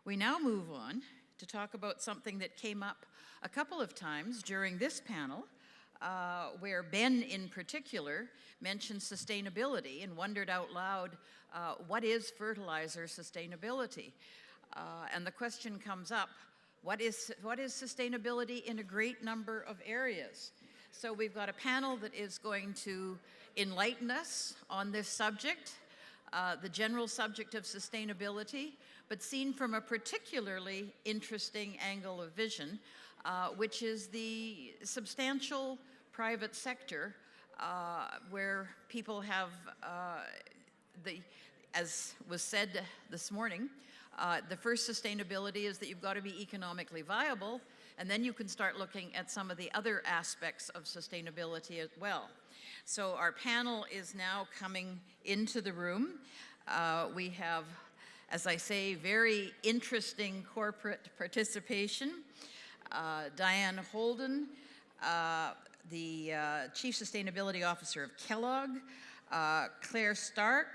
We now move on to talk about something that came up a couple of times during this panel, where Ben in particular mentioned sustainability and wondered out loud, what is fertilizer sustainability? And the question comes up, what is sustainability in a great number of areas? So we've got a panel that is going to enlighten us on this subject, the general subject of sustainability, but seen from a particularly interesting angle of vision, which is the substantial private sector where people have, as was said this morning, the first sustainability is that you've got to be economically viable, and then you can start looking at some of the other aspects of sustainability as well. So our panel is now coming into the room. We have, as I say, very interesting corporate participation. Diane Holden, the Chief Sustainability Officer of Kellogg, Claire Stark,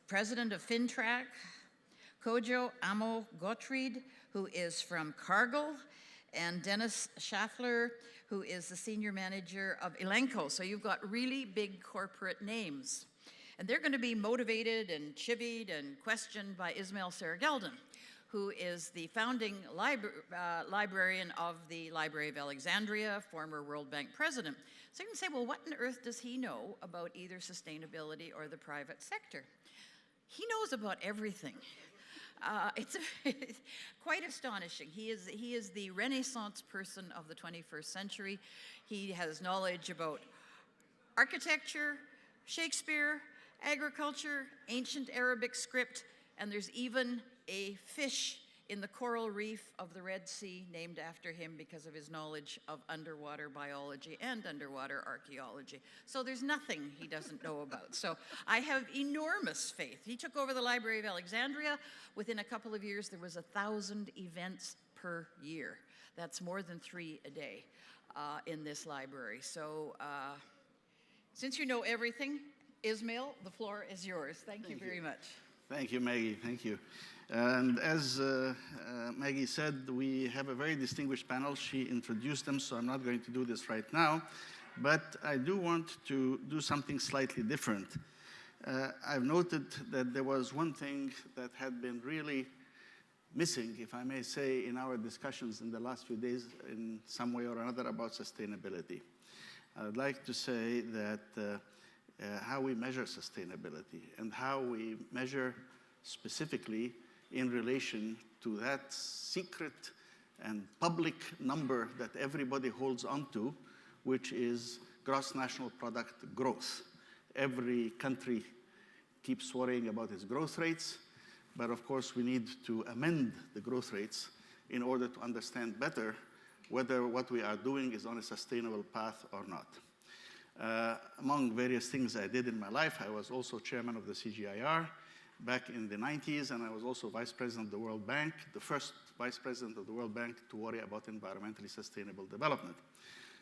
President of Fintrac, Kojo Amoo-Gottfried, who is from Cargill, and Dennis Schaffler, who is the Senior Manager of Elanco. So you've got really big corporate names. And they're going to be motivated and chivied and questioned by Ismail Serageldin, who is the founding librarian of the Library of Alexandria, former World Bank president. So you can say, well, what on earth does he know about either sustainability or the private sector? He knows about everything. It's quite astonishing. He is the Renaissance person of the 21st century. He has knowledge about architecture, Shakespeare, agriculture, ancient Arabic script, and there's even a fish in the coral reef of the Red Sea named after him because of his knowledge of underwater biology and underwater archaeology. So there's nothing he doesn't know about. So I have enormous faith. He took over the Library of Alexandria. Within a couple of years, there was 1,000 events per year. That's more than 3 a day in this library. So since you know everything, Ismail, the floor is yours. Thank you very much. Thank you, Maggie. Thank you. And as Maggie said, we have a very distinguished panel. She introduced them, so I'm not going to do this right now. But I do want to do something slightly different. I've noted that there was one thing that had been really missing, if I may say, in our discussions in the last few days in some way or another about sustainability. I'd like to say that how we measure sustainability and how we measure specifically in relation to that secret and public number that everybody holds on to, which is gross national product growth. Every country keeps worrying about its growth rates, but of course we need to amend the growth rates in order to understand better whether what we are doing is on a sustainable path or not. Among various things I did in my life, I was also chairman of the CGIAR back in the 90s, and I was also vice president of the World Bank, the first vice president of the World Bank to worry about environmentally sustainable development.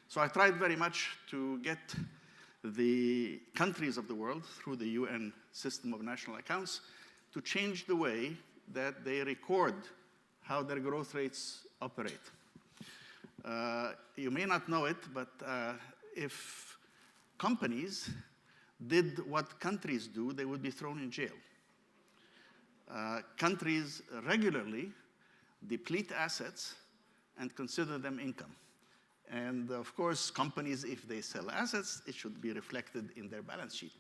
So I tried very much to get the countries of the world through the UN system of national accounts to change the way that they record how their growth rates operate. You may not know it, but if companies did what countries do, they would be thrown in jail. Countries regularly deplete assets and consider them income. And of course, companies, if they sell assets, it should be reflected in their balance sheet.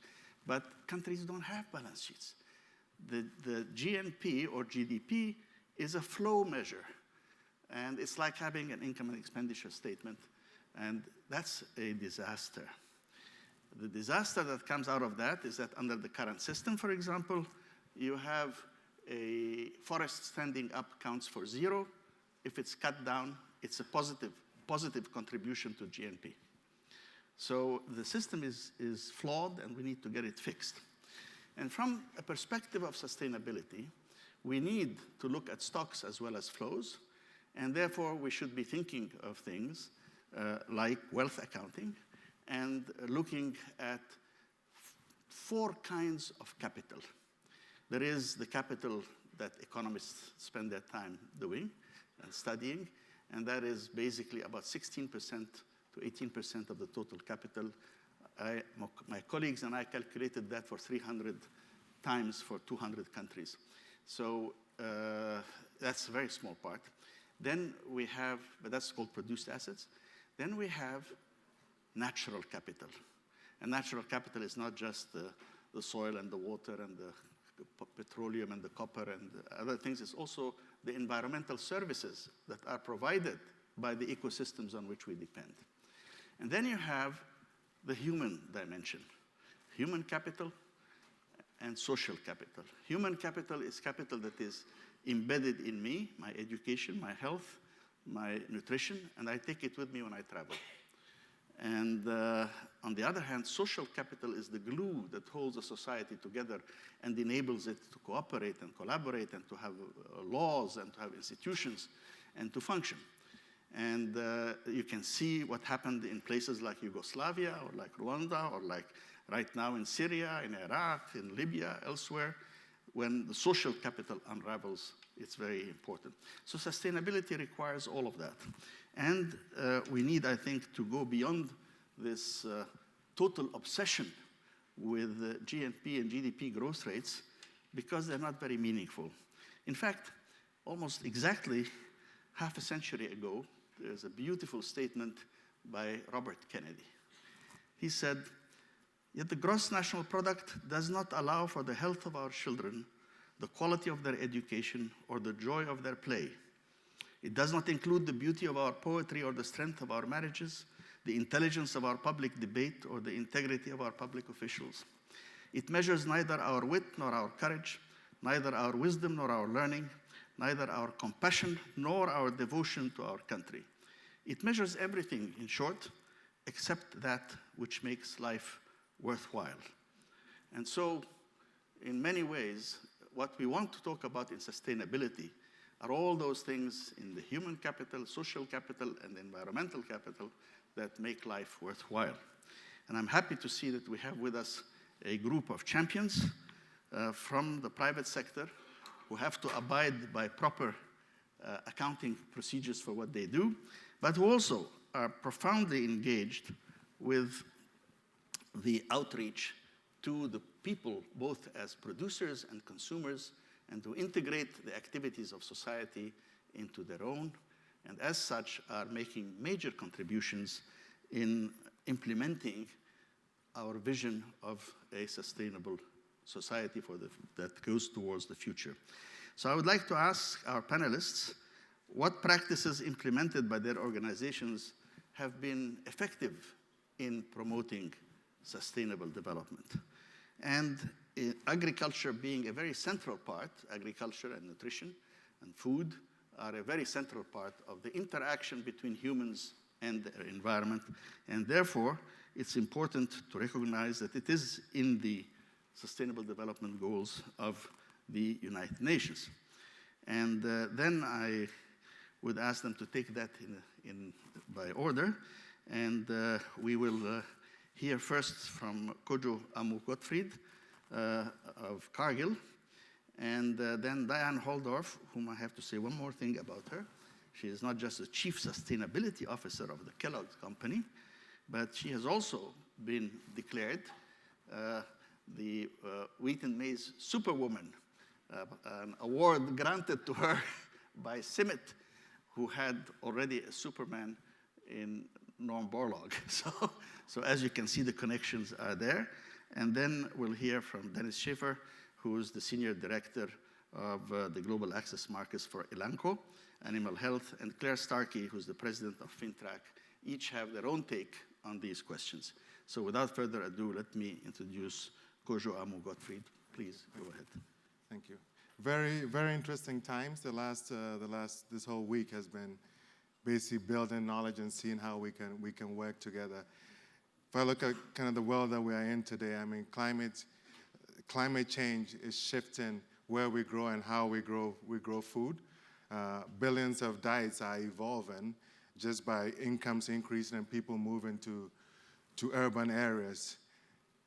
But countries don't have balance sheets. The GNP or GDP is a flow measure. And it's like having an income and expenditure statement. And that's a disaster. The disaster that comes out of that is that under the current system, for example, you have a forest standing up counts for 0. If it's cut down, it's a positive contribution to GNP. So the system is flawed, and we need to get it fixed. And from a perspective of sustainability, we need to look at stocks as well as flows, and therefore we should be thinking of things like wealth accounting and looking at 4 kinds of capital. There is the capital that economists spend their time doing and studying, and that is basically about 16% to 18% of the total capital. My colleagues and I calculated that for 300 times for 200 countries. So that's a very small part. Then we have, but that's called produced assets. Then we have natural capital. And natural capital is not just the soil and the water and the petroleum and the copper and other things. It's also the environmental services that are provided by the ecosystems on which we depend. And then you have the human dimension, human capital and social capital. Human capital is capital that is embedded in me, my education, my health, my nutrition, and I take it with me when I travel. And on the other hand, social capital is the glue that holds a society together and enables it to cooperate and collaborate and to have laws and to have institutions and to function. And you can see what happened in places like Yugoslavia or like Rwanda or like right now in Syria, in Iraq, in Libya, elsewhere. When the social capital unravels, it's very important. So sustainability requires all of that. And we need, I think, to go beyond this total obsession with GNP and GDP growth rates because they're not very meaningful. In fact, almost exactly half a century ago, there's a beautiful statement by Robert Kennedy. He said, "Yet the gross national product does not allow for the health of our children, the quality of their education, or the joy of their play. It does not include the beauty of our poetry or the strength of our marriages, the intelligence of our public debate, or the integrity of our public officials. It measures neither our wit nor our courage, neither our wisdom nor our learning, neither our compassion nor our devotion to our country. It measures everything, in short, except that which makes life worthwhile." And so, in many ways, what we want to talk about in sustainability are all those things in the human capital, social capital, and environmental capital that make life worthwhile. And I'm happy to see that we have with us a group of champions from the private sector who have to abide by proper accounting procedures for what they do, but who also are profoundly engaged with the outreach to the people, both as producers and consumers, and to integrate the activities of society into their own, and as such are making major contributions in implementing our vision of a sustainable society that goes towards the future. So I would like to ask our panelists what practices implemented by their organizations have been effective in promoting sustainable development. And agriculture being a very central part, agriculture and nutrition and food are a very central part of the interaction between humans and their environment. And therefore, it's important to recognize that it is in the Sustainable Development Goals of the United Nations. And then I would ask them to take that by order. And we will hear first from Kojo Amoo-Gottfried of Cargill, and then Diane Holdorf, whom I have to say one more thing about her. She is not just the Chief Sustainability Officer of the Kellogg Company, but she has also been declared the Wheat and Maize Superwoman, an award granted to her by CIMMYT, who had already a Superman in Norm Borlaug. So as you can see, the connections are there. And then we'll hear from Dennis Schaffler, who is the Senior Director of the Global Access Markets for Elanco, Animal Health, and Claire Starkey, who's the President of Fintrac. Each have their own take on these questions. So without further ado, let me introduce Kojo Amoo-Gottfried. Please go ahead. Thank you. Very, very interesting times. This whole week has been basically building knowledge and seeing how we can work together. If I look at kind of the world that we are in today, I mean, climate change is shifting where we grow and how we grow food. Billions of diets are evolving just by incomes increasing and people moving to urban areas.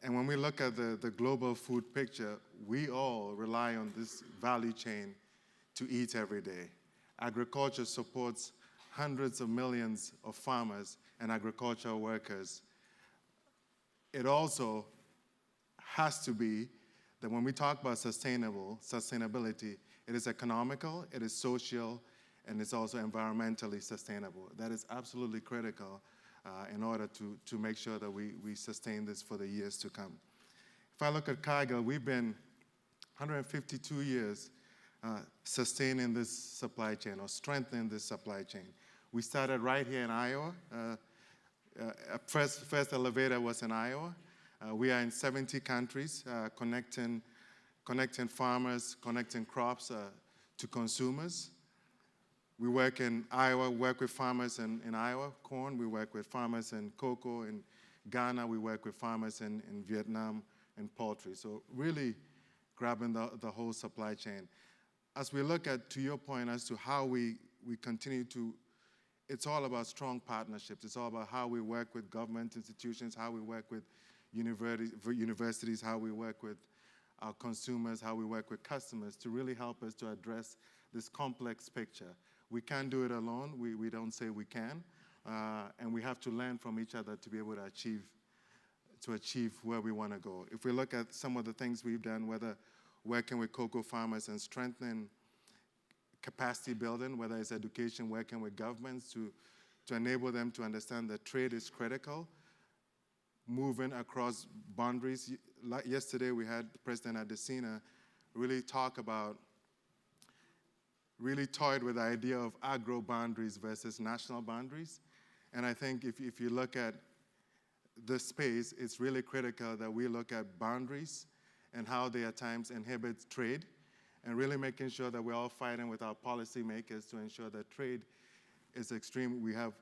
And when we look at the global food picture, we all rely on this value chain to eat every day. Agriculture supports hundreds of millions of farmers and agricultural workers. It also has to be that when we talk about sustainability, it is economical, it is social, and it's also environmentally sustainable. That is absolutely critical in order to make sure that we sustain this for the years to come. If I look at Cargill, we've been 152 years sustaining this supply chain or strengthening this supply chain. We started right here in Iowa. First elevator was in Iowa. We are in 70 countries, connecting farmers, connecting crops to consumers. We work in Iowa, work with farmers in Iowa, corn. We work with farmers in cocoa. In Ghana, we work with farmers in Vietnam and poultry. So really grabbing the whole supply chain. As we look at, to your point, as to how we continue to, it's all about strong partnerships. It's all about how we work with government institutions, how we work with universities, how we work with our consumers, how we work with customers to really help us to address this complex picture. We can't do it alone. We don't say we can. And we have to learn from each other to be able to achieve where we want to go. If we look at some of the things we've done, whether working with cocoa farmers and strengthening capacity building, whether it's education, working with governments to enable them to understand that trade is critical, moving across boundaries. Yesterday we had President Adesina really toyed with the idea of agro boundaries versus national boundaries. And I think if you look at this space, it's really critical that we look at boundaries and how they at times inhibit trade, and really making sure that we're all fighting with our policymakers to ensure that trade is extreme. We have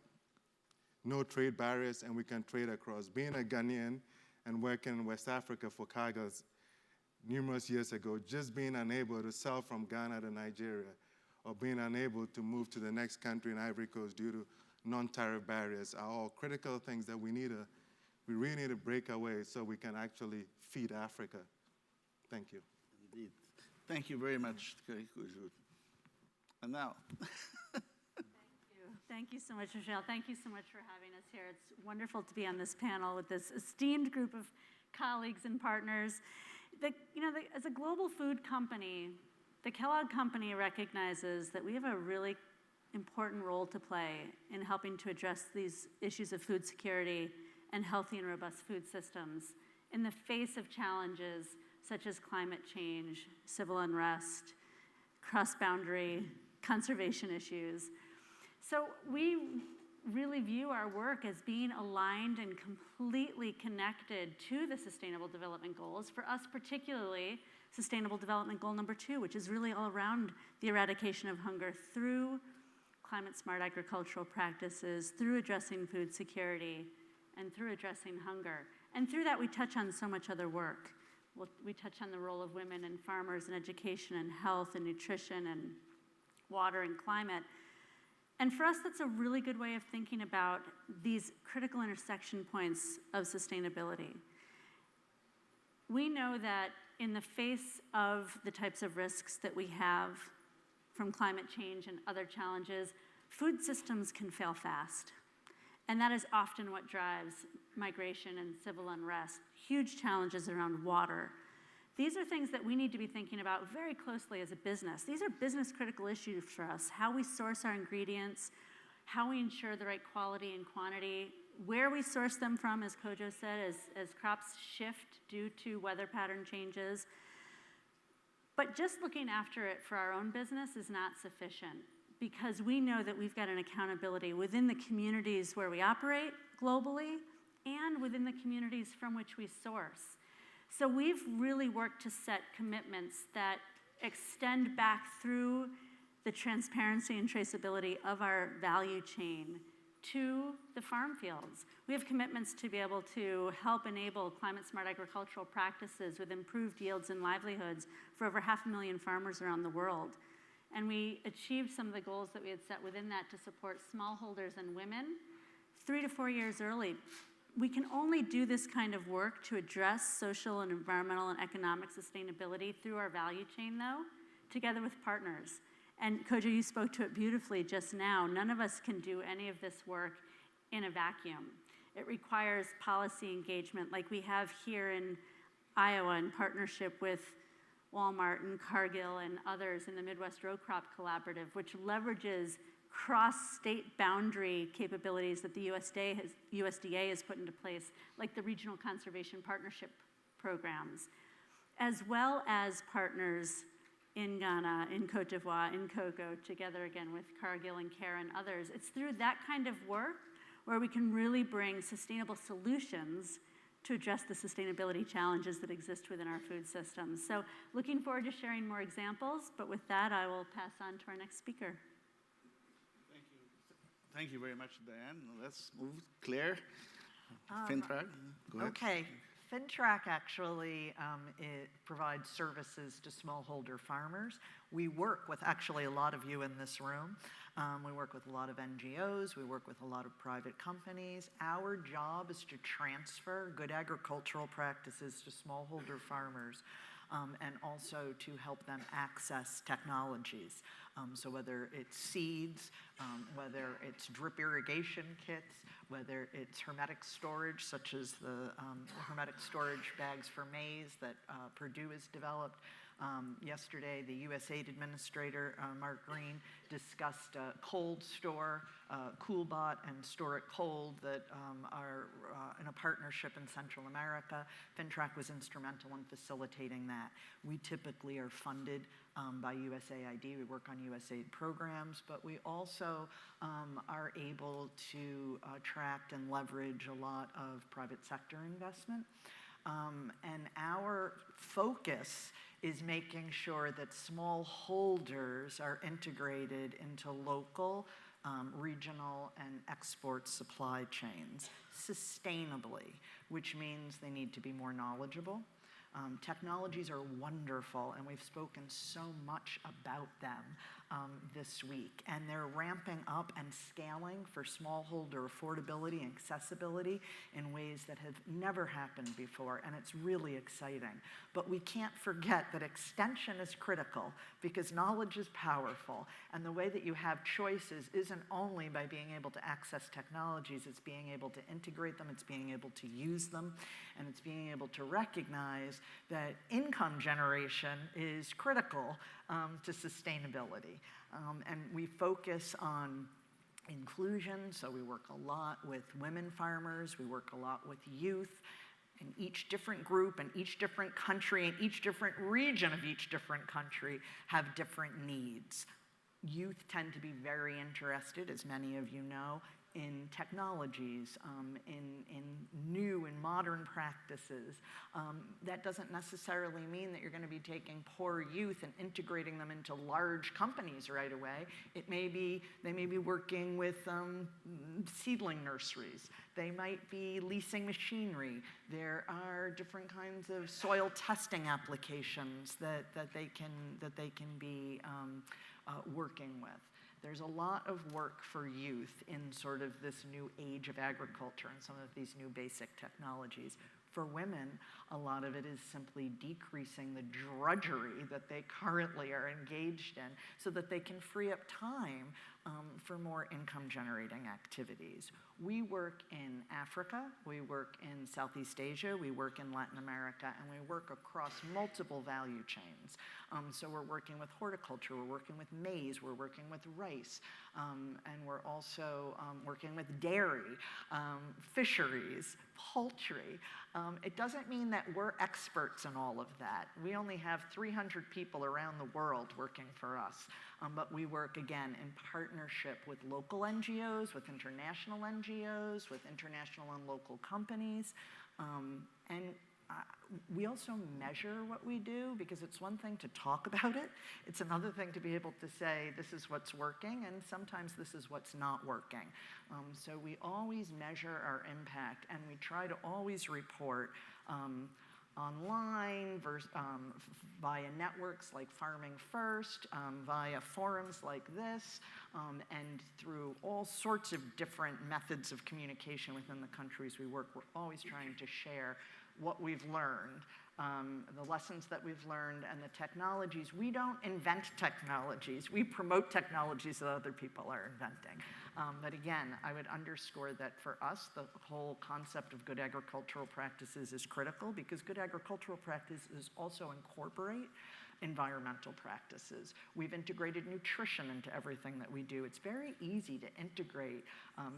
no trade barriers and we can trade across. Being a Ghanaian and working in West Africa for Cargill numerous years ago, just being unable to sell from Ghana to Nigeria or being unable to move to the next country in Ivory Coast due to non-tariff barriers are all critical things that we really need to break away so we can actually feed Africa. Thank you. Indeed. Thank you very much, Kojo. And now. Thank you so much, Michelle. Thank you so much for having us here. It's wonderful to be on this panel with this esteemed group of colleagues and partners. As a global food company, the Kellogg Company recognizes that we have a really important role to play in helping to address these issues of food security and healthy and robust food systems in the face of challenges such as climate change, civil unrest, cross-boundary conservation issues. So we really view our work as being aligned and completely connected to the Sustainable Development Goals. For us particularly, Sustainable Development Goal number 2, which is really all around the eradication of hunger through climate-smart agricultural practices, through addressing food security, and through addressing hunger. And through that, we touch on so much other work. We touch on the role of women and farmers in education and health and nutrition and water and climate. And for us, that's a really good way of thinking about these critical intersection points of sustainability. We know that in the face of the types of risks that we have from climate change and other challenges, food systems can fail fast. And that is often what drives migration and civil unrest, huge challenges around water. These are things that we need to be thinking about very closely as a business. These are business critical issues for us, how we source our ingredients, how we ensure the right quality and quantity, where we source them from, as Kojo said, as crops shift due to weather pattern changes. But just looking after it for our own business is not sufficient, because we know that we've got an accountability within the communities where we operate globally and within the communities from which we source. So we've really worked to set commitments that extend back through the transparency and traceability of our value chain to the farm fields. We have commitments to be able to help enable climate-smart agricultural practices with improved yields and livelihoods for over 500,000 farmers around the world. And we achieved some of the goals that we had set within that to support smallholders and women 3 to 4 years early. We can only do this kind of work to address social and environmental and economic sustainability through our value chain, though, together with partners. And Kojo, you spoke to it beautifully just now. None of us can do any of this work in a vacuum. It requires policy engagement like we have here in Iowa in partnership with Walmart and Cargill and others in the Midwest Row Crop Collaborative, which leverages cross-state boundary capabilities that the USDA has put into place, like the Regional Conservation Partnership programs, as well as partners in Ghana, in Cote d'Ivoire, in Kojo, together again with Cargill and CARE and others. It's through that kind of work where we can really bring sustainable solutions to address the sustainability challenges that exist within our food systems. So looking forward to sharing more examples, but with that, I will pass on to our next speaker. Thank you very much, Diane. Let's move. Claire, Fintrac, go ahead. Okay. Fintrac actually it provides services to smallholder farmers. We work with actually a lot of you in this room. We work with a lot of NGOs. We work with a lot of private companies. Our job is to transfer good agricultural practices to smallholder farmers and also to help them access technologies. So whether it's seeds, whether it's drip irrigation kits, whether it's hermetic storage, such as the hermetic storage bags for maize that Purdue has developed. Yesterday, the USAID Administrator, Mark Green, discussed a cold store, CoolBot and Store It Cold that are in a partnership in Central America. Fintrac was instrumental in facilitating that. We typically are funded by USAID. We work on USAID programs, but we also are able to attract and leverage a lot of private sector investment. And our focus is making sure that smallholders are integrated into local, regional, and export supply chains sustainably, which means they need to be more knowledgeable. Technologies are wonderful, and we've spoken so much about them this week, and they're ramping up and scaling for smallholder affordability and accessibility in ways that have never happened before, and it's really exciting. But we can't forget that extension is critical because knowledge is powerful, and the way that you have choices isn't only by being able to access technologies, it's being able to integrate them, it's being able to use them, and it's being able to recognize that income generation is critical to sustainability. And we focus on inclusion, so we work a lot with women farmers, we work a lot with youth, and each different group and each different country and each different region of each different country have different needs. Youth tend to be very interested, as many of you know, in technologies, in new and modern practices. That doesn't necessarily mean that you're going to be taking poor youth and integrating them into large companies right away. It may be, they may be working with seedling nurseries. They might be leasing machinery. There are different kinds of soil testing applications that they can be working with. There's a lot of work for youth in sort of this new age of agriculture and some of these new basic technologies. For women, a lot of it is simply decreasing the drudgery that they currently are engaged in so that they can free up time for more income-generating activities. We work in Africa, we work in Southeast Asia, we work in Latin America, and we work across multiple value chains. So we're working with horticulture, we're working with maize, we're working with rice, and we're also working with dairy, fisheries, poultry. It doesn't mean that we're experts in all of that. We only have 300 people around the world working for us, but we work, again, in partnership with local NGOs, with international NGOs, with international and local companies, and we also measure what we do because it's one thing to talk about it. It's another thing to be able to say, this is what's working, and sometimes this is what's not working. So we always measure our impact, and we try to always report online, via networks like Farming First, via forums like this, and through all sorts of different methods of communication within the countries we work. We're always trying to share what we've learned the lessons that we've learned and the technologies. We don't invent technologies. We promote technologies that other people are inventing. But again, I would underscore that for us, the whole concept of good agricultural practices is critical, because good agricultural practices also incorporate environmental practices. We've integrated nutrition into everything that we do. It's very easy to integrate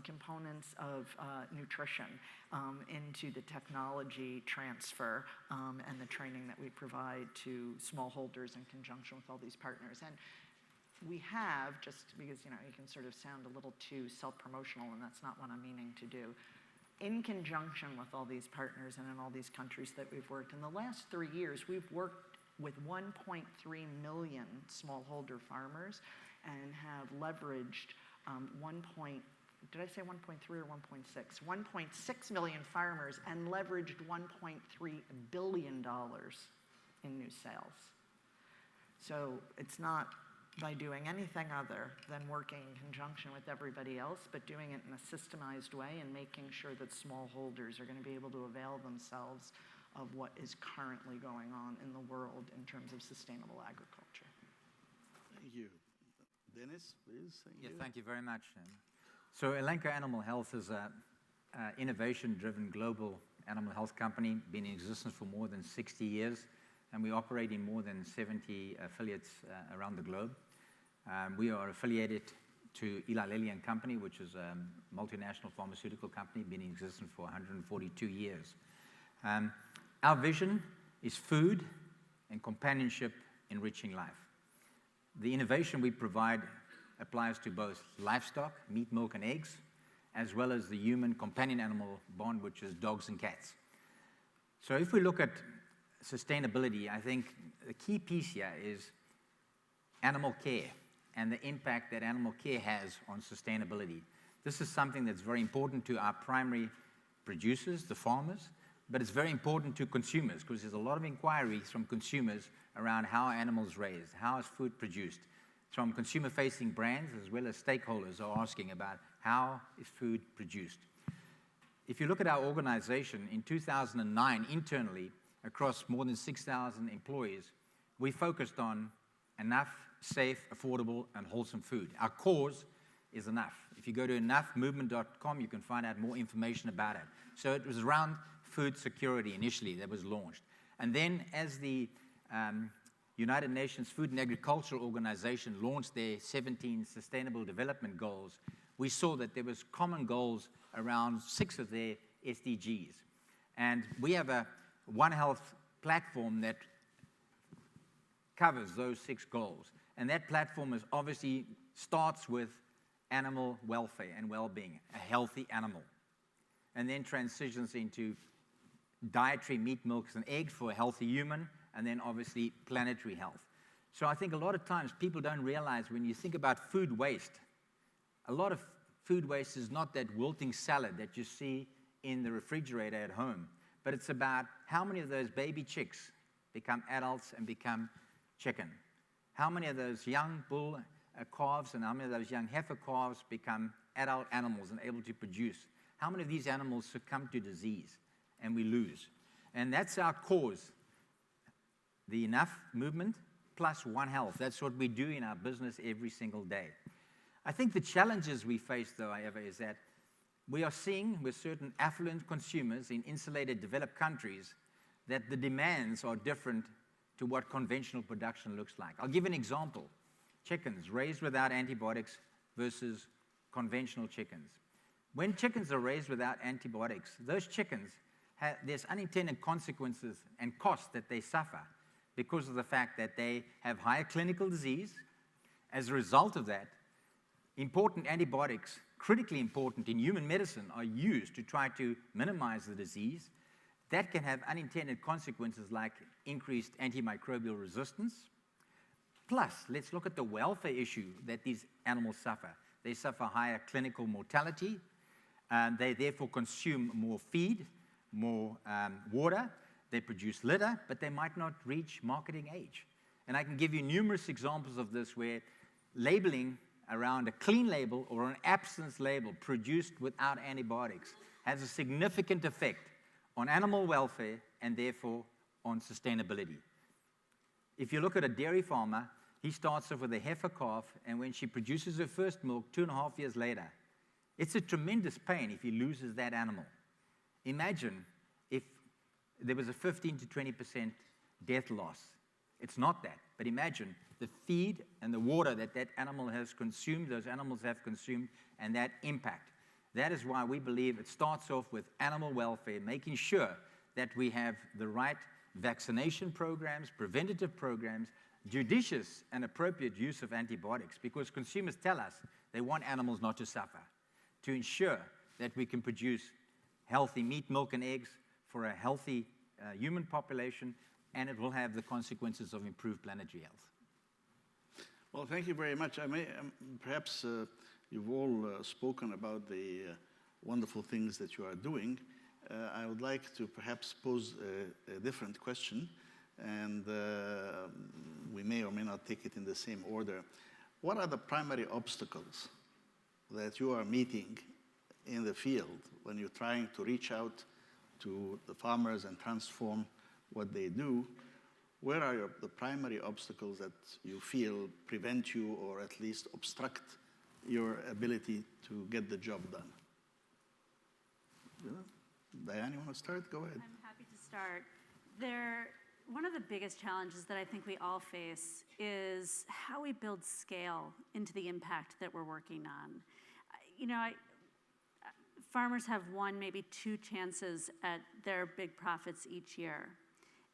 components of nutrition into the technology transfer and the training that we provide to smallholders in conjunction with all these partners. And we have, just because you can sort of sound a little too self-promotional, and that's not what I'm meaning to do, in conjunction with all these partners and in all these countries that we've worked, in the last 3 years, we've worked with 1.3 million smallholder farmers and have leveraged did I say 1.3 or 1.6? 1.6 million farmers and leveraged $1.3 billion in new sales. So it's not by doing anything other than working in conjunction with everybody else, but doing it in a systemized way and making sure that smallholders are going to be able to avail themselves of what is currently going on in the world in terms of sustainable agriculture. Thank you. Dennis, please. Thank you very much. So Elanco Animal Health is an innovation-driven global animal health company, been in existence for more than 60 years, and we operate in more than 70 affiliates around the globe. We are affiliated to Eli Lilly and Company, which is a multinational pharmaceutical company, been in existence for 142 years. Our vision is food and companionship enriching life. The innovation we provide applies to both livestock, meat, milk, and eggs, as well as the human companion animal bond, which is dogs and cats. So if we look at sustainability, I think the key piece here is animal care and the impact that animal care has on sustainability. This is something that's very important to our primary producers, the farmers, but it's very important to consumers, because there's a lot of inquiries from consumers around how animals raised, how is food produced. From consumer-facing brands as well as stakeholders are asking about how is food produced. If you look at our organization, in 2009, internally, across more than 6,000 employees, we focused on enough, safe, affordable, and wholesome food. Our cause is enough. If you go to enoughmovement.com, you can find out more information about it. So it was around food security initially that was launched. And then as the United Nations Food and Agriculture Organization launched their 17 Sustainable Development Goals, we saw that there was common goals around 6 of their SDGs. And we have a One Health platform that covers those 6 goals. And that platform is obviously starts with animal welfare and well-being, a healthy animal, and then transitions into dietary meat, milks, and eggs for a healthy human, and then obviously planetary health. So I think a lot of times people don't realize when you think about food waste, a lot of food waste is not that wilting salad that you see in the refrigerator at home, but it's about how many of those baby chicks become adults and become chicken. How many of those young bull calves and how many of those young heifer calves become adult animals and able to produce? How many of these animals succumb to disease and we lose? And that's our cause. The Enough movement plus One Health. That's what we do in our business every single day. I think the challenges we face, though, however, is that we are seeing with certain affluent consumers in insulated developed countries that the demands are different to what conventional production looks like. I'll give an example. Chickens raised without antibiotics versus conventional chickens. When chickens are raised without antibiotics, those chickens there's unintended consequences and costs that they suffer because of the fact that they have higher clinical disease. As a result of that, important antibiotics, critically important in human medicine, are used to try to minimize the disease. That can have unintended consequences like increased antimicrobial resistance. Plus, let's look at the welfare issue that these animals suffer. They suffer higher clinical mortality. They therefore consume more feed, more water. They produce litter, but they might not reach marketing age. And I can give you numerous examples of this where labeling around a clean label or an absence label produced without antibiotics has a significant effect on animal welfare and therefore on sustainability. If you look at a dairy farmer, he starts off with a heifer calf, and when she produces her first milk 2.5 years later, it's a tremendous pain if he loses that animal. Imagine if there was a 15 to 20% death loss. It's not that, but imagine the feed and the water that that animal has consumed, those animals have consumed, and that impact. That is why we believe it starts off with animal welfare, making sure that we have the right vaccination programs, preventative programs, judicious and appropriate use of antibiotics, because consumers tell us they want animals not to suffer, to ensure that we can produce healthy meat, milk, and eggs for a healthy human population, and it will have the consequences of improved planetary health. Well, thank you very much. Perhaps you've all spoken about the wonderful things that you are doing. I would like to perhaps pose a different question, and we may or may not take it in the same order. What are the primary obstacles that you are meeting in the field when you're trying to reach out to the farmers and transform what they do? Where are the primary obstacles that you feel prevent you or at least obstruct your ability to get the job done? Diane, you want to start? Go ahead. I'm happy to start. One of the biggest challenges that I think we all face is how we build scale into the impact that we're working on. Farmers have one, maybe two chances at their big profits each year.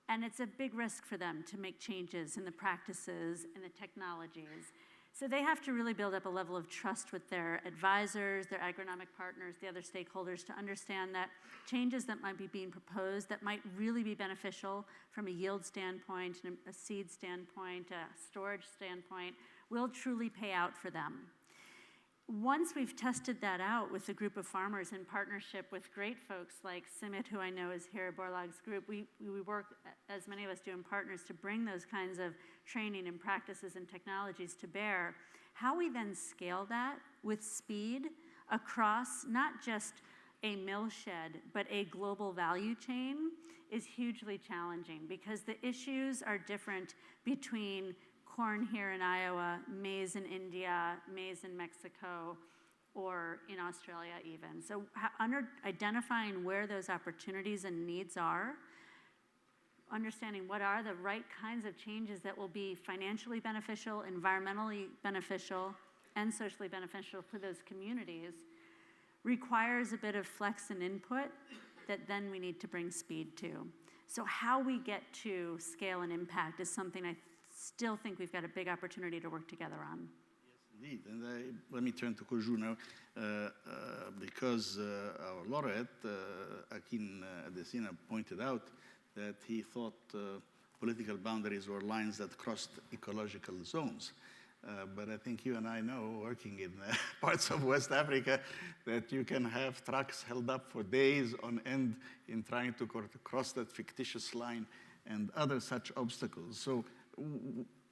And it's a big risk for them to make changes in the practices and the technologies. So they have to really build up a level of trust with their advisors, their agronomic partners, the other stakeholders, to understand that changes that might be being proposed that might really be beneficial from a yield standpoint, a seed standpoint, a storage standpoint, will truly pay out for them. Once we've tested that out with a group of farmers in partnership with great folks like Simit, who I know is here, Borlaug's group, we work, as many of us do, in partners to bring those kinds of training and practices and technologies to bear. How we then scale that with speed across not just a mill shed, but a global value chain is hugely challenging, because the issues are different between corn here in Iowa, maize in India, maize in Mexico, or in Australia even. So identifying where those opportunities and needs are, understanding what are the right kinds of changes that will be financially beneficial, environmentally beneficial, and socially beneficial for those communities, requires a bit of flex and input that then we need to bring speed to. So how we get to scale and impact is something I still think we've got a big opportunity to work together on. Yes, indeed. And let me turn to Kojo now, because our laureate, Akin Adesina, pointed out that he thought political boundaries were lines that crossed ecological zones. But I think you and I know, working in parts of West Africa, that you can have trucks held up for days on end in trying to cross that fictitious line and other such obstacles. So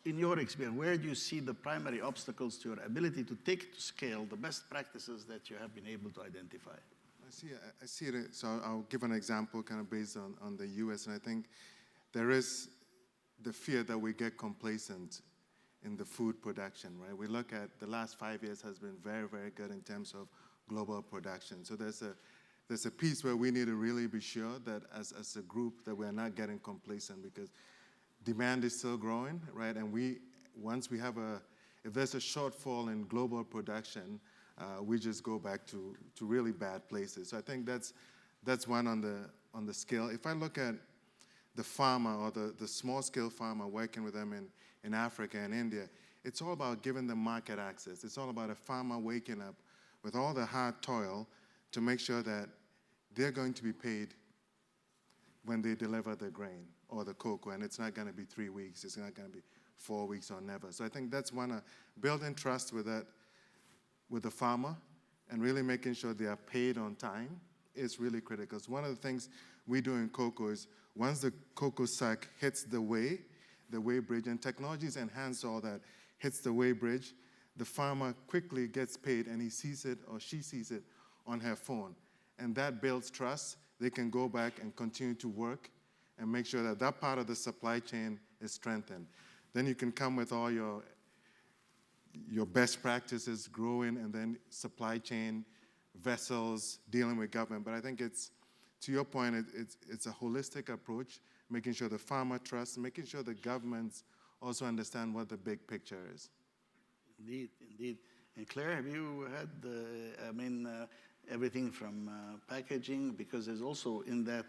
in your experience, where do you see the primary obstacles to your ability to take to scale the best practices that you have been able to identify? I see it. So I'll give an example kind of based on the US, and I think there is the fear that we get complacent in the food production, right? We look at the last 5 years has been very, very good in terms of global production. So there's a piece where we need to really be sure that as a group that we're not getting complacent, because demand is still growing, right? And if there's a shortfall in global production, we just go back to really bad places. So I think that's one on the scale. If I look at the farmer or the small scale farmer, working with them in Africa and India, it's all about giving them market access. It's all about a farmer waking up with all the hard toil to make sure that they're going to be paid when they deliver the grain or the cocoa, and it's not going to be 3 weeks, it's not going to be 4 weeks or never. So I think that's one, building trust with the farmer and really making sure they are paid on time is really critical. So one of the things we do in cocoa is once the cocoa sack hits the weigh bridge, and technologies enhance all that, hits the weigh bridge, the farmer quickly gets paid and he sees it or she sees it on her phone. And that builds trust. They can go back and continue to work and make sure that that part of the supply chain is strengthened. Then you can come with all your best practices, growing, and then supply chain, vessels, dealing with government. But I think it's, to your point, it's a holistic approach, making sure the farmer trusts, making sure the governments also understand what the big picture is. Indeed, indeed. And Claire, have you had, everything from packaging, because there's also in that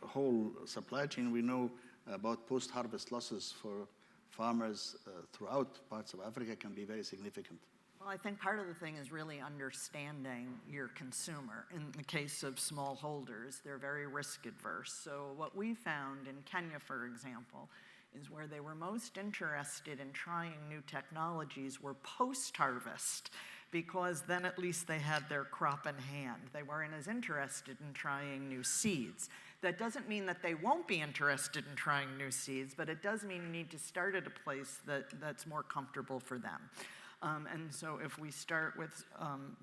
whole supply chain, we know about post-harvest losses for farmers throughout parts of Africa can be very significant. Well, I think part of the thing is really understanding your consumer. In the case of smallholders, they're very risk adverse. So what we found in Kenya, for example, is where they were most interested in trying new technologies were post-harvest, because then at least they had their crop in hand. They weren't as interested in trying new seeds. That doesn't mean that they won't be interested in trying new seeds, but it does mean you need to start at a place that's more comfortable for them. And so if we start with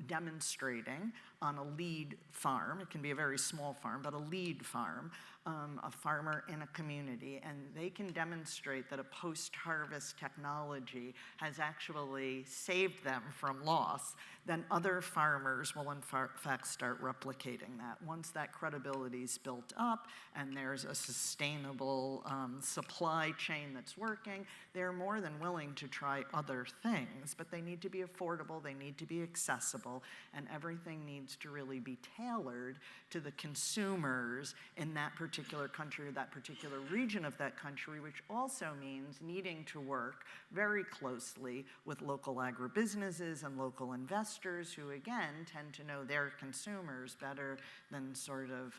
demonstrating on a lead farm, it can be a very small farm, but a lead farm, a farmer in a community, and they can demonstrate that a post-harvest technology has actually saved them from loss, then other farmers will in fact start replicating that. Once that credibility is built up and there's a sustainable supply chain that's working, they're more than willing to try other things, but they need to be affordable, they need to be accessible, and everything needs to really be tailored to the consumers in that particular country or that particular region of that country, which also means needing to work very closely with local agribusinesses and local investors who, again, tend to know their consumers better than sort of,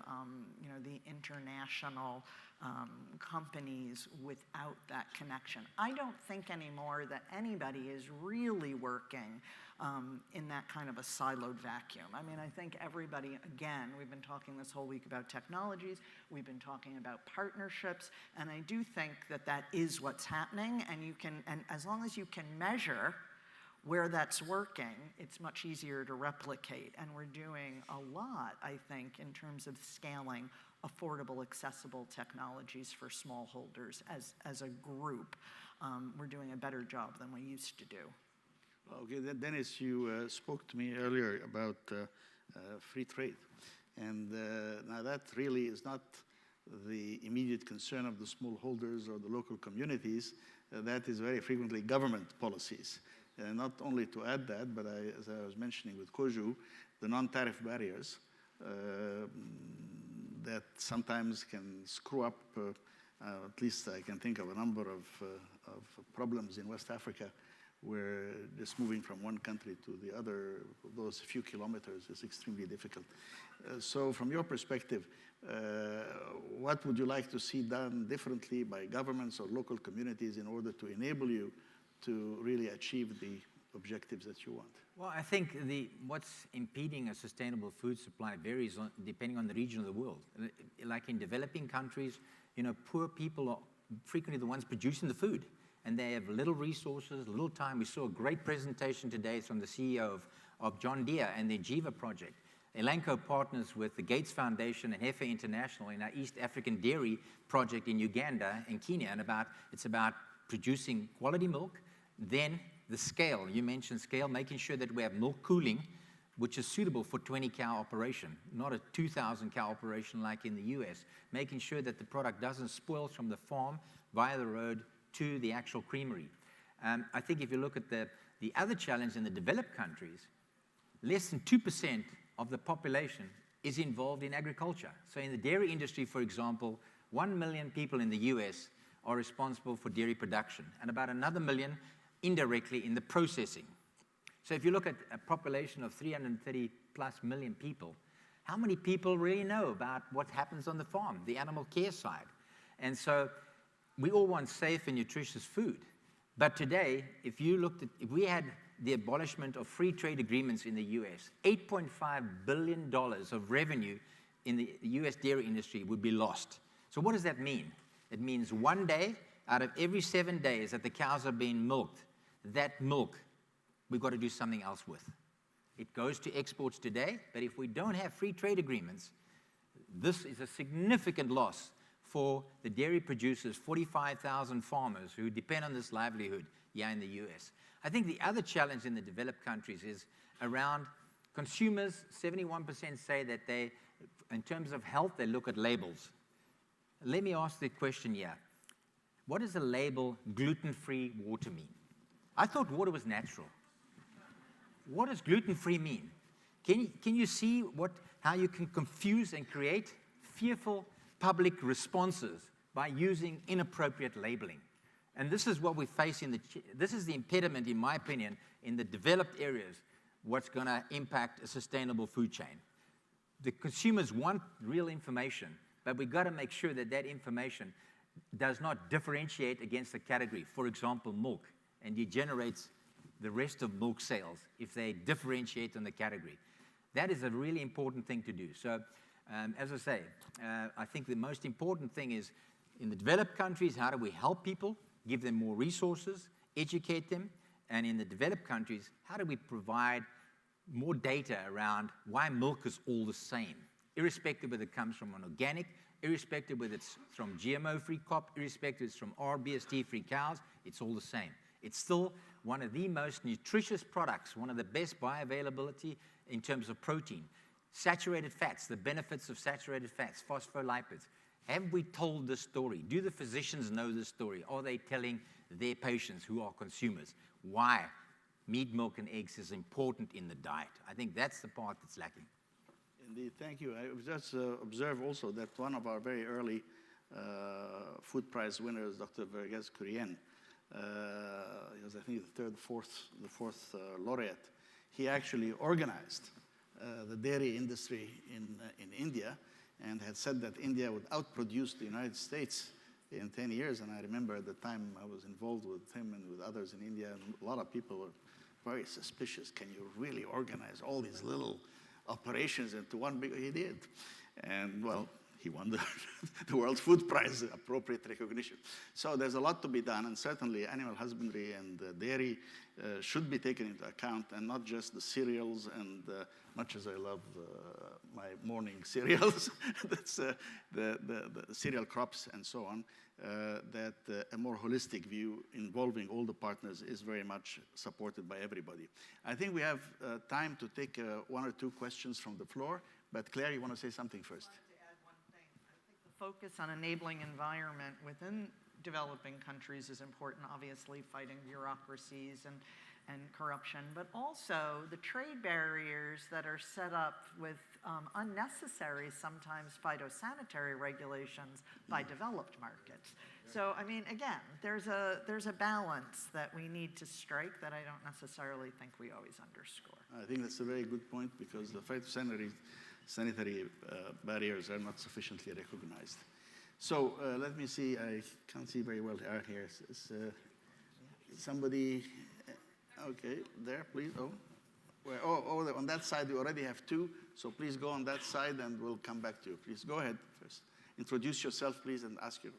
the international companies without that connection. I don't think anymore that anybody is really working in that kind of a siloed vacuum. I mean, I think everybody, again, we've been talking this whole week about technologies, we've been talking about partnerships, and I do think that that is what's happening, and as long as you can measure where that's working, it's much easier to replicate. And we're doing a lot, I think, in terms of scaling affordable, accessible technologies for smallholders as a group. We're doing a better job than we used to do. Okay, Dennis, you spoke to me earlier about free trade. And now that really is not the immediate concern of the smallholders or the local communities. That is very frequently government policies. Not only to add that, but as I was mentioning with Kojo, the non-tariff barriers that sometimes can screw up, at least I can think of a number of problems in West Africa where just moving from one country to the other, those few kilometers is extremely difficult. So from your perspective, what would you like to see done differently by governments or local communities in order to enable you to really achieve the objectives that you want? Well, I think what's impeding a sustainable food supply varies depending on the region of the world. Like in developing countries, poor people are frequently the ones producing the food, and they have little resources, little time. We saw a great presentation today from the CEO of John Deere and the Jiva project. Elanco partners with the Gates Foundation and Heifer International in our East African dairy project in Uganda and Kenya, and it's about producing quality milk. Then the scale, you mentioned scale, making sure that we have milk cooling, which is suitable for 20-cow operation, not a 2,000-cow operation like in the US, making sure that the product doesn't spoil from the farm via the road to the actual creamery. I think if you look at the other challenge in the developed countries, less than 2% of the population is involved in agriculture. So in the dairy industry, for example, 1 million people in the US are responsible for dairy production, and about another million indirectly in the processing. So if you look at a population of 330 plus million people, how many people really know about what happens on the farm, the animal care side? And so we all want safe and nutritious food. But today, if we had the abolishment of free trade agreements in the US, $8.5 billion of revenue in the US dairy industry would be lost. So what does that mean? It means one day out of every 7 days that the cows are being milked, that milk we've got to do something else with. It goes to exports today, but if we don't have free trade agreements, this is a significant loss for the dairy producers, 45,000 farmers who depend on this livelihood here in the US. I think the other challenge in the developed countries is around consumers. 71% say that they, in terms of health, they look at labels. Let me ask the question here. What does the label gluten-free water mean? I thought water was natural. What does gluten-free mean? Can you see how you can confuse and create fearful public responses by using inappropriate labeling? And this is what we face this is the impediment, in my opinion, in the developed areas, what's going to impact a sustainable food chain. The consumers want real information, but we've got to make sure that that information does not differentiate against the category. For example, milk, and degenerates the rest of milk sales if they differentiate in the category. That is a really important thing to do. So, as I say, I think the most important thing is, in the developed countries, how do we help people, give them more resources, educate them, and in the developed countries, how do we provide more data around why milk is all the same, irrespective whether it comes from an organic, irrespective whether it's from GMO-free crop, irrespective it's from RBST-free cows, it's all the same. It's still one of the most nutritious products, one of the best bioavailability in terms of protein. Saturated fats, the benefits of saturated fats, phospholipids. Have we told this story? Do the physicians know this story? Are they telling their patients who are consumers why meat, milk, and eggs is important in the diet? I think that's the part that's lacking. Indeed, thank you. I just observe also that one of our very early food prize winners, Dr. Verghese Kurian, he was, I think, the fourth laureate. He actually organized the dairy industry in India, and had said that India would outproduce the United States in 10 years. And I remember at the time I was involved with him and with others in India, and a lot of people were very suspicious. Can you really organize all these little operations into one big? He did. And well, he won the World Food Prize, appropriate recognition. So there's a lot to be done, and certainly animal husbandry and dairy should be taken into account, and not just the cereals, and much as I love my morning cereals, that's the cereal crops and so on, that a more holistic view involving all the partners is very much supported by everybody. I think we have time to take one or two questions from the floor, but Claire, you want to say something first? Focus on enabling environment within developing countries is important, obviously fighting bureaucracies and corruption, but also the trade barriers that are set up with unnecessary, sometimes phytosanitary regulations by developed markets. So, I mean, again, there's a balance that we need to strike that I don't necessarily think we always underscore. I think that's a very good point, because the phytosanitary barriers are not sufficiently recognized. So let me see, I can't see very well here. Is somebody, okay, there, please. On that side, we already have two, so please go on that side and we'll come back to you. Please go ahead first. Introduce yourself, please, and ask your...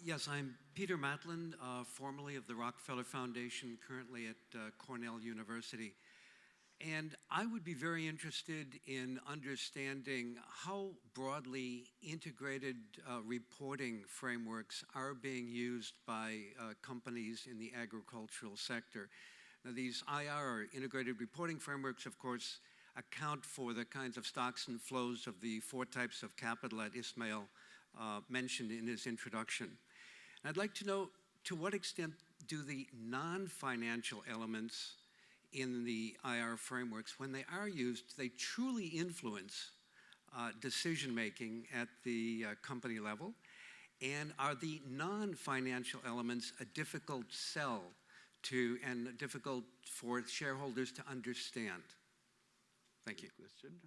Yes, I'm Peter Matlin, formerly of the Rockefeller Foundation, currently at Cornell University. And I would be very interested in understanding how broadly integrated reporting frameworks are being used by companies in the agricultural sector. Now, these IR, or integrated reporting frameworks, of course, account for the kinds of stocks and flows of the 4 types of capital that Ismail mentioned in his introduction. And I'd like to know, to what extent do the non-financial elements in the IR frameworks, when they are used, they truly influence decision-making at the company level? And are the non-financial elements a difficult sell to, and difficult for shareholders to understand? Thank you. Question.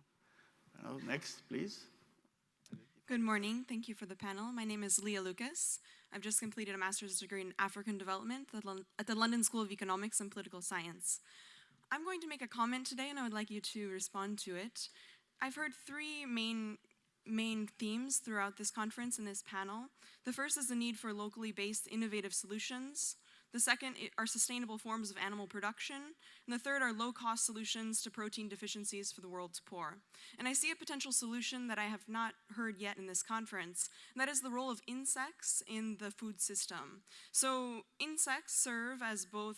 Next, please. Good morning. Thank you for the panel. My name is Leah Lucas. I've just completed a master's degree in African development at the London School of Economics and Political Science. I'm going to make a comment today, and I would like you to respond to it. I've heard 3 main themes throughout this conference and this panel. The first is the need for locally based innovative solutions. The second are sustainable forms of animal production. And the third are low-cost solutions to protein deficiencies for the world's poor. And I see a potential solution that I have not heard yet in this conference, and that is the role of insects in the food system. So insects serve as both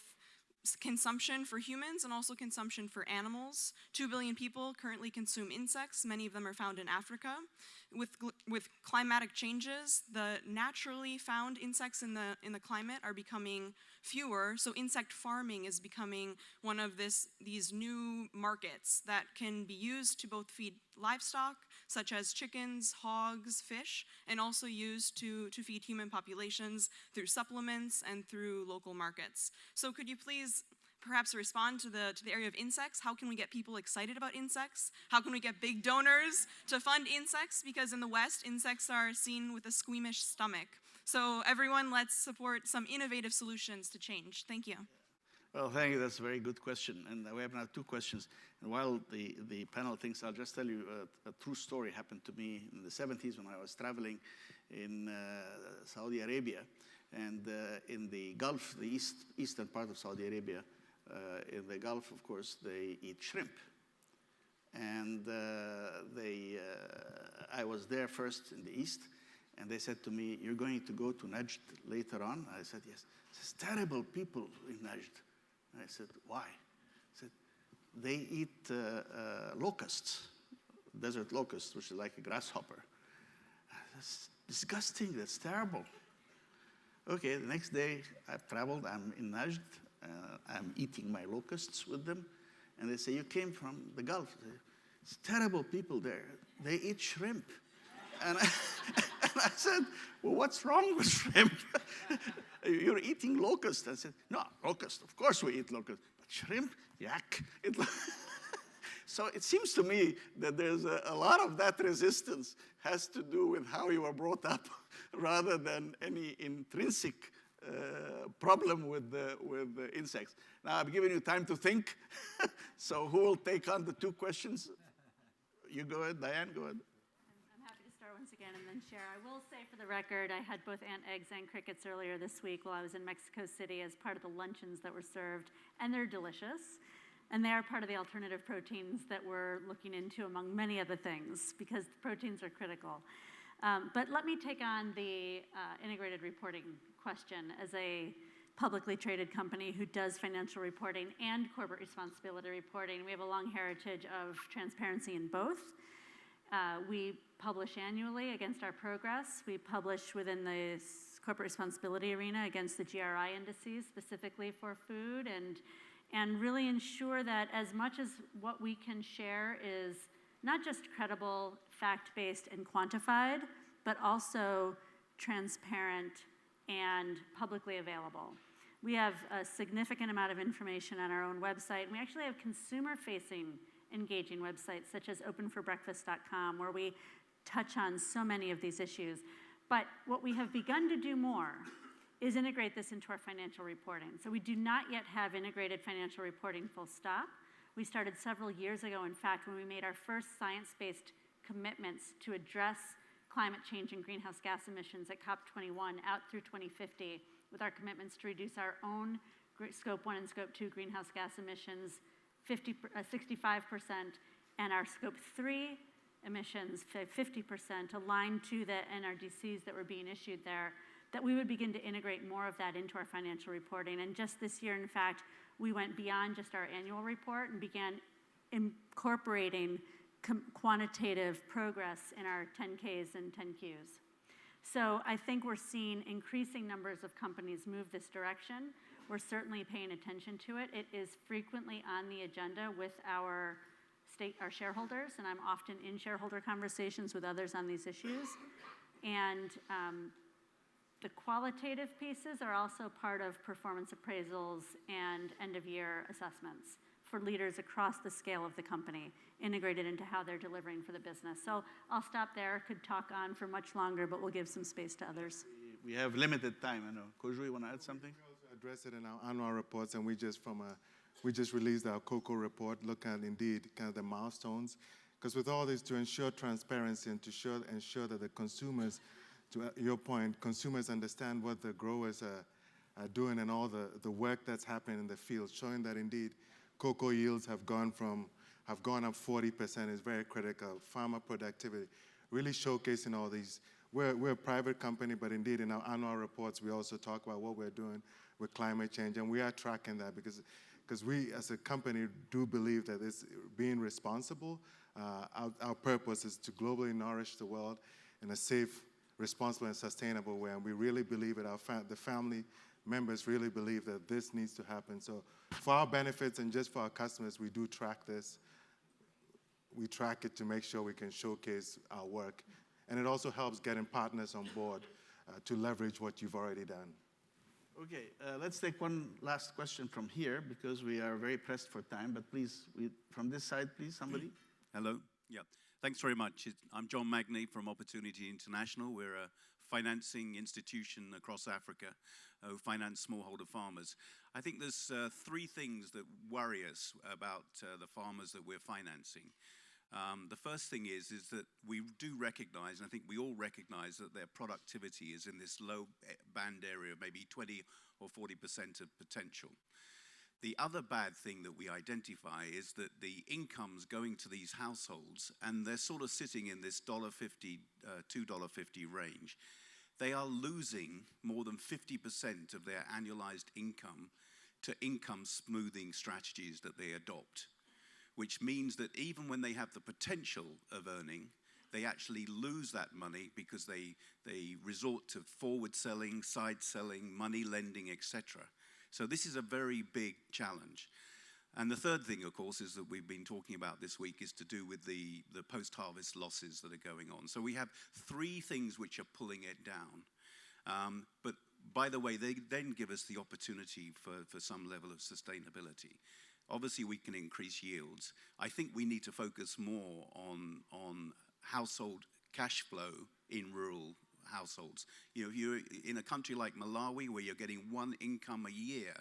consumption for humans and also consumption for animals. 2 billion people currently consume insects. Many of them are found in Africa. With climatic changes, the naturally found insects in the climate are becoming fewer, so insect farming is becoming one of these new markets that can be used to both feed livestock, such as chickens, hogs, fish, and also used to feed human populations through supplements and through local markets. So could you please perhaps respond to the area of insects? How can we get people excited about insects? How can we get big donors to fund insects? Because in the West, insects are seen with a squeamish stomach. So everyone, let's support some innovative solutions to change. Thank you. Well, thank you. That's a very good question. And we have now 2 questions. And while the panel thinks, I'll just tell you a true story happened to me in the 70s when I was traveling in Saudi Arabia. And in the Gulf, the eastern part of Saudi Arabia, in the Gulf, of course, they eat shrimp. And I was there first in the east, and they said to me, "You're going to go to Najd later on?" I said, "Yes." There's terrible people in Najd. And I said, "Why?" I said, "They eat locusts, desert locusts, which is like a grasshopper." That's disgusting, that's terrible. Okay, the next day I've traveled, I'm in Najd, I'm eating my locusts with them, and they say, "You came from the Gulf." I say, "It's terrible people there. They eat shrimp." And I said, "Well, what's wrong with shrimp? You're eating locusts." I said, "No, locust, of course we eat locusts, but shrimp, yuck." So it seems to me that there's a lot of that resistance has to do with how you were brought up rather than any intrinsic problem with the insects. Now, I've given you time to think. So who will take on the 2 questions? You go ahead, Diane, go ahead. I'm happy to start once again and then share. I will say for the record, I had both ant eggs and crickets earlier this week while I was in Mexico City as part of the luncheons that were served, and they're delicious. And they are part of the alternative proteins that we're looking into, among many other things, because proteins are critical. But let me take on the integrated reporting question. As a publicly traded company who does financial reporting and corporate responsibility reporting, we have a long heritage of transparency in both. We publish annually against our progress. We publish within the corporate responsibility arena against the GRI indices, specifically for food, and really ensure that as much as what we can share is not just credible, fact-based, and quantified, but also transparent and publicly available. We have a significant amount of information on our own website, and we actually have consumer-facing engaging websites such as openforbreakfast.com, where we touch on so many of these issues. But what we have begun to do more is integrate this into our financial reporting. So we do not yet have integrated financial reporting full stop. We started several years ago, in fact, when we made our first science-based commitments to address climate change and greenhouse gas emissions at COP21 out through 2050, with our commitments to reduce our own Scope 1 and Scope 2 greenhouse gas emissions 65%, and our Scope 3 emissions 50% aligned to the NRDCs that were being issued there, that we would begin to integrate more of that into our financial reporting. And just this year, in fact, we went beyond just our annual report and began incorporating quantitative progress in our 10Ks and 10Qs. So I think we're seeing increasing numbers of companies move this direction. We're certainly paying attention to it. It is frequently on the agenda with our shareholders, and I'm often in shareholder conversations with others on these issues. And the qualitative pieces are also part of performance appraisals and end-of-year assessments for leaders across the scale of the company, integrated into how they're delivering for the business. So I'll stop there. Could talk on for much longer, but we'll give some space to others. We have limited time, I know. Kojo, you want to add something? We also address it in our annual reports, and we just released our COCO report, look at indeed kind of the milestones, because with all this, to ensure transparency and to ensure that the consumers, to your point, consumers understand what the growers doing and all the work that's happening in the field, showing that indeed cocoa yields have gone up 40% is very critical. Farmer productivity, really showcasing all these. We're a private company, but indeed in our annual reports, we also talk about what we're doing with climate change, and we are tracking that because we as a company do believe that it's being responsible. Our purpose is to globally nourish the world in a safe, responsible, and sustainable way, and we really believe it. The family members really believe that this needs to happen. So for our benefits and just for our customers, we do track this. We track it to make sure we can showcase our work. And it also helps getting partners on board to leverage what you've already done. Okay, let's take one last question from here because we are very pressed for time, but please, from this side, please, somebody. Hello. Yeah. Thanks very much. I'm John Magny from Opportunity International. We're a financing institution across Africa who finance smallholder farmers. I think there's three things that worry us about the farmers that we're financing. The first thing is that we do recognize, and I think we all recognize, that their productivity is in this low band area, maybe 20 or 40% of potential. The other bad thing that we identify is that the incomes going to these households, and they're sort of sitting in this $1.50, $2.50 range, they are losing more than 50% of their annualized income to income smoothing strategies that they adopt, which means that even when they have the potential of earning, they actually lose that money because they resort to forward selling, side selling, money lending, etc. So this is a very big challenge. And the third thing, of course, is that we've been talking about this week is to do with the post-harvest losses that are going on. So we have three things which are pulling it down. But by the way, they then give us the opportunity for some level of sustainability. Obviously, we can increase yields. I think we need to focus more on household cash flow in rural households. You know, if you're in a country like Malawi where you're getting one income a year,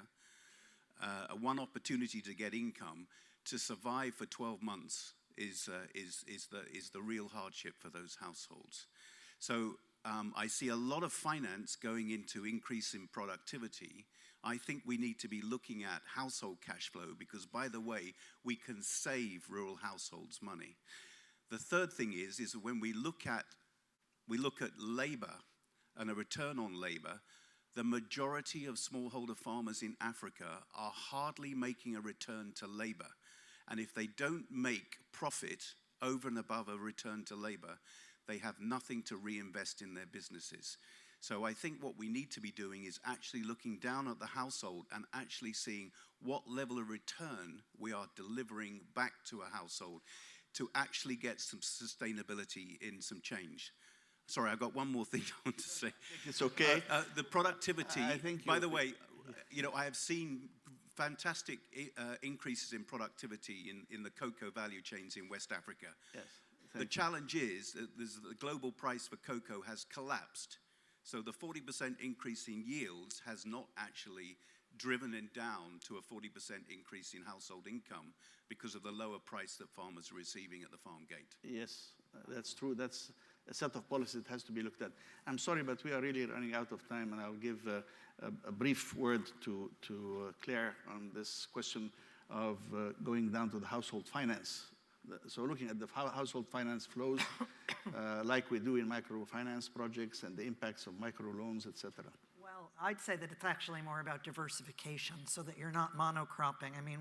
one opportunity to get income, to survive for 12 months is the real hardship for those households. So I see a lot of finance going into increase in productivity. I think we need to be looking at household cash flow because, by the way, we can save rural households money. The third thing is that when we look at labor and a return on labor, the majority of smallholder farmers in Africa are hardly making a return to labor. And if they don't make profit over and above a return to labor, they have nothing to reinvest in their businesses. So I think what we need to be doing is actually looking down at the household and actually seeing what level of return we are delivering back to a household to actually get some sustainability in some change. Sorry, I've got one more thing I want to say. It's okay. The productivity, I think by the way, you know, I have seen fantastic increases in productivity in the cocoa value chains in West Africa. Yes. The challenge is that the global price for cocoa has collapsed. So the 40% increase in yields has not actually driven it down to a 40% increase in household income because of the lower price that farmers are receiving at the farm gate. Yes, that's true. That's a set of policies that has to be looked at. I'm sorry, but we are really running out of time, and I'll give a brief word to Claire on this question of going down to the household finance. So looking at the household finance flows, like we do in microfinance projects and the impacts of microloans, et cetera. Well, I'd say that it's actually more about diversification so that you're not monocropping. I mean,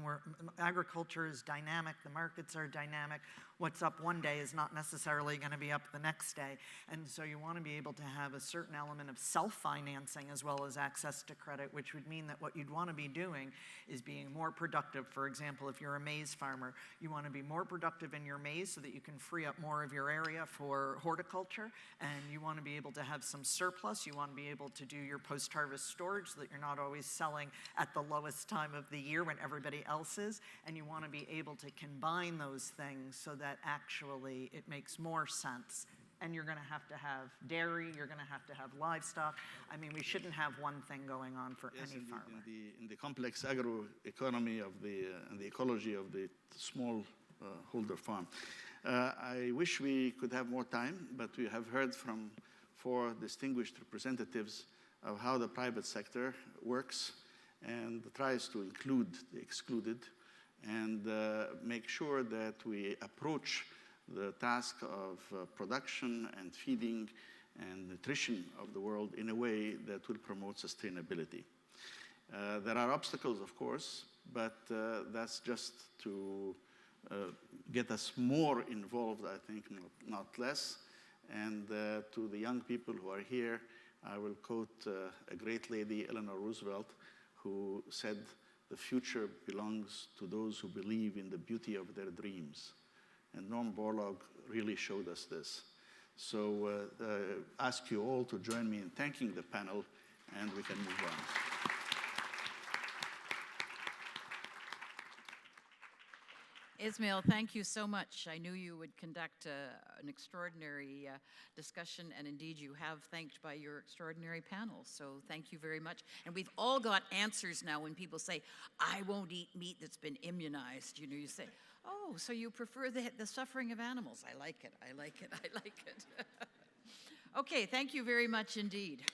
agriculture is dynamic, the markets are dynamic. What's up one day is not necessarily going to be up the next day. And so you want to be able to have a certain element of self-financing as well as access to credit, which would mean that what you'd want to be doing is being more productive. For example, if you're a maize farmer, you want to be more productive in your maize so that you can free up more of your area for horticulture. And you want to be able to have some surplus. You want to be able to do your post-harvest storage so that you're not always selling at the lowest time of the year when everybody else is. And you want to be able to combine those things so that actually it makes more sense. And you're going to have dairy, you're going to have livestock. I mean, we shouldn't have one thing going on for any farmer. In the complex agroeconomy of and the ecology of the small holder farm. I wish we could have more time, but we have heard from 4 distinguished representatives of how the private sector works and tries to include the excluded and make sure that we approach the task of production and feeding and nutrition of the world in a way that will promote sustainability. There are obstacles, of course, but that's just to get us more involved, I think, not less. And to the young people who are here, I will quote a great lady, Eleanor Roosevelt, who said, "The future belongs to those who believe in the beauty of their dreams." And Norm Borlaug really showed us this. So ask you all to join me in thanking the panel, and we can move on. Ismail, thank you so much. I knew you would conduct an extraordinary discussion, and indeed you have, thanked by your extraordinary panel. So thank you very much. And we've all got answers now when people say, "I won't eat meat that's been immunized." You know, you say, "Oh, so you prefer the suffering of animals." I like it, I like it, I like it. Okay, thank you very much indeed.